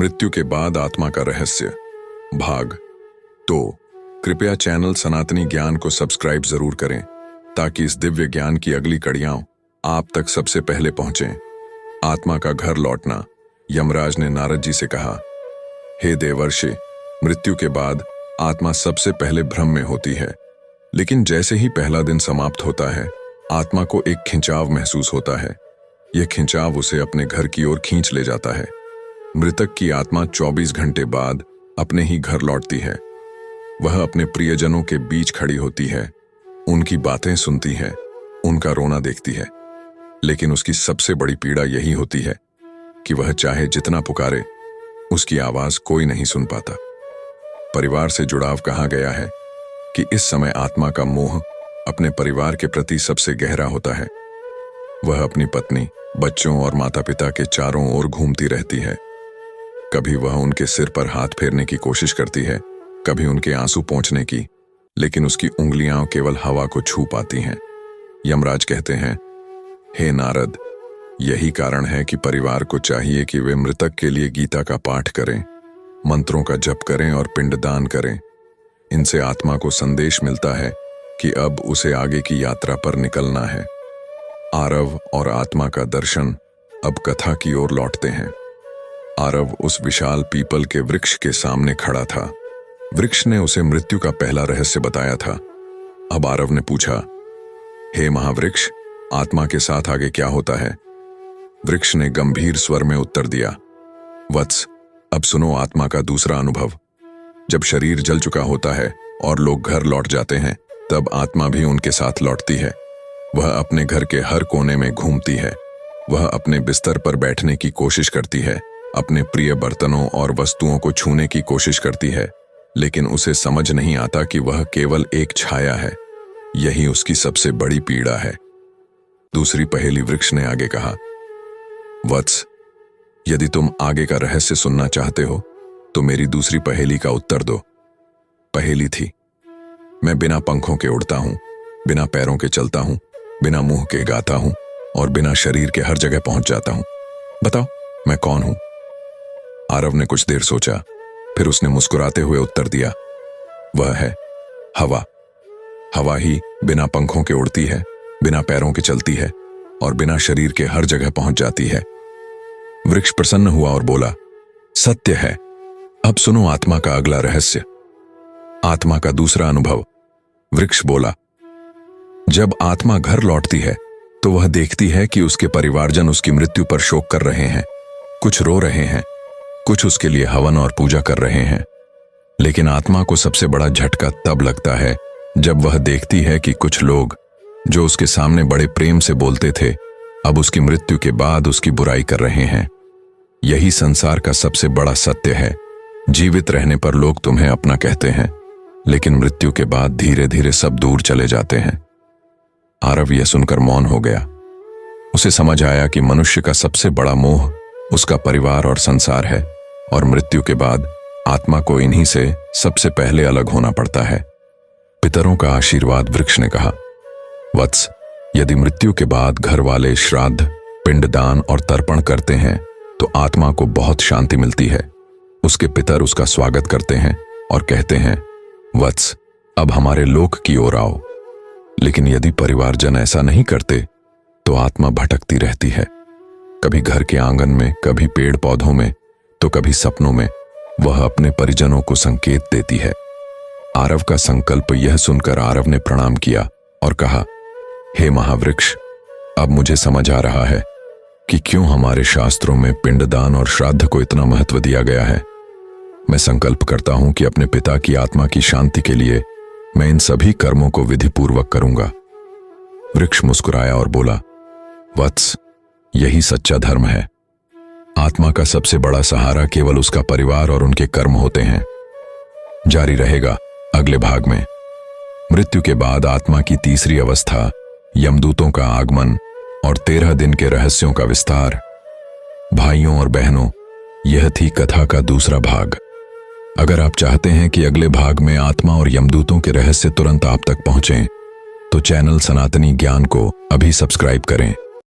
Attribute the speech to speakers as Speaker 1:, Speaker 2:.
Speaker 1: मृत्यु के बाद आत्मा का रहस्य भाग 2। कृपया चैनल सनातनी ज्ञान को सब्सक्राइब जरूर करें ताकि इस दिव्य ज्ञान की अगली कड़ियां आप तक सबसे पहले पहुंचें। आत्मा का घर लौटना। यमराज ने नारद जी से कहा, हे देवर्षि, मृत्यु के बाद आत्मा सबसे पहले भ्रम में होती है, लेकिन जैसे ही पहला दिन समाप्त होता है आत्मा को एक खिंचाव महसूस होता है। यह खिंचाव उसे अपने घर की ओर खींच ले जाता है। मृतक की आत्मा 24 घंटे बाद अपने ही घर लौटती है। वह अपने प्रियजनों के बीच खड़ी होती है, उनकी बातें सुनती है, उनका रोना देखती है। लेकिन उसकी सबसे बड़ी पीड़ा यही होती है कि वह चाहे जितना पुकारे, उसकी आवाज कोई नहीं सुन पाता। परिवार से जुड़ाव कहा गया है कि इस समय आत्मा का मोह अपने परिवार के प्रति सबसे गहरा होता है। वह अपनी पत्नी, बच्चों और माता पिता के चारों ओर घूमती रहती है। कभी वह उनके सिर पर हाथ फेरने की कोशिश करती है, कभी उनके आंसू पोंछने की, लेकिन उसकी उंगलियां केवल हवा को छू पाती हैं। यमराज कहते हैं, हे नारद, यही कारण है कि परिवार को चाहिए कि वे मृतक के लिए गीता का पाठ करें, मंत्रों का जप करें और पिंडदान करें। इनसे आत्मा को संदेश मिलता है कि अब उसे आगे की यात्रा पर निकलना है। आरव और आत्मा का दर्शन अब कथा की ओर लौटते हैं। आरव उस विशाल पीपल के वृक्ष के सामने खड़ा था। वृक्ष ने उसे मृत्यु का पहला रहस्य बताया था। अब आरव ने पूछा, हे महावृक्ष, आत्मा के साथ आगे क्या होता है? वृक्ष ने गंभीर स्वर में उत्तर दिया, वत्स, अब सुनो आत्मा का दूसरा अनुभव। जब शरीर जल चुका होता है और लोग घर लौट जाते हैं, तब आत्मा भी उनके साथ लौटती है। वह अपने घर के हर कोने में घूमती है। वह अपने बिस्तर पर बैठने की कोशिश करती है, अपने प्रिय बर्तनों और वस्तुओं को छूने की कोशिश करती है, लेकिन उसे समझ नहीं आता कि वह केवल एक छाया है। यही उसकी सबसे बड़ी पीड़ा है। दूसरी पहेली वृक्ष ने आगे कहा, वत्स, यदि तुम आगे का रहस्य सुनना चाहते हो तो मेरी दूसरी पहेली का उत्तर दो। पहेली थी, मैं बिना पंखों के उड़ता हूं, बिना पैरों के चलता हूं, बिना मुंह के गाता हूं और बिना शरीर के हर जगह पहुंच जाता हूं। बताओ मैं कौन हूं? आरव ने कुछ देर सोचा, फिर उसने मुस्कुराते हुए उत्तर दिया, वह है हवा। हवा ही बिना पंखों के उड़ती है, बिना पैरों के चलती है और बिना शरीर के हर जगह पहुंच जाती है। वृक्ष प्रसन्न हुआ और बोला, सत्य है। अब सुनो आत्मा का अगला रहस्य। आत्मा का दूसरा अनुभव। वृक्ष बोला, जब आत्मा घर लौटती है तो वह देखती है कि उसके परिवारजन उसकी मृत्यु पर शोक कर रहे हैं। कुछ रो रहे हैं, कुछ उसके लिए हवन और पूजा कर रहे हैं। लेकिन आत्मा को सबसे बड़ा झटका तब लगता है जब वह देखती है कि कुछ लोग जो उसके सामने बड़े प्रेम से बोलते थे, अब उसकी मृत्यु के बाद उसकी बुराई कर रहे हैं। यही संसार का सबसे बड़ा सत्य है। जीवित रहने पर लोग तुम्हें अपना कहते हैं, लेकिन मृत्यु के बाद धीरे धीरे सब दूर चले जाते हैं। आरव यह सुनकर मौन हो गया। उसे समझ आया कि मनुष्य का सबसे बड़ा मोह उसका परिवार और संसार है, और मृत्यु के बाद आत्मा को इन्हीं से सबसे पहले अलग होना पड़ता है। पितरों का आशीर्वाद। वृक्ष ने कहा, वत्स, यदि मृत्यु के बाद घर वाले श्राद्ध, पिंडदान और तर्पण करते हैं तो आत्मा को बहुत शांति मिलती है। उसके पितर उसका स्वागत करते हैं और कहते हैं, वत्स, अब हमारे लोक की ओर आओ। लेकिन यदि परिवारजन ऐसा नहीं करते तो आत्मा भटकती रहती है। कभी घर के आंगन में, कभी पेड़ पौधों में, तो कभी सपनों में वह अपने परिजनों को संकेत देती है। आरव का संकल्प यह सुनकर आरव ने प्रणाम किया और कहा, हे महावृक्ष, अब मुझे समझ आ रहा है कि क्यों हमारे शास्त्रों में पिंडदान और श्राद्ध को इतना महत्व दिया गया है। मैं संकल्प करता हूं कि अपने पिता की आत्मा की शांति के लिए मैं इन सभी कर्मों को विधिपूर्वक करूंगा। वृक्ष मुस्कुराया और बोला, वत्स, यही सच्चा धर्म है। आत्मा का सबसे बड़ा सहारा केवल उसका परिवार और उनके कर्म होते हैं। जारी रहेगा अगले भाग में। मृत्यु के बाद आत्मा की तीसरी अवस्था, यमदूतों का आगमन और 13 दिन के रहस्यों का विस्तार। भाइयों और बहनों, यह थी कथा का दूसरा भाग। अगर आप चाहते हैं कि अगले भाग में आत्मा और यमदूतों के रहस्य तुरंत आप तक पहुंचें, तो चैनल सनातनी ज्ञान को अभी सब्सक्राइब करें।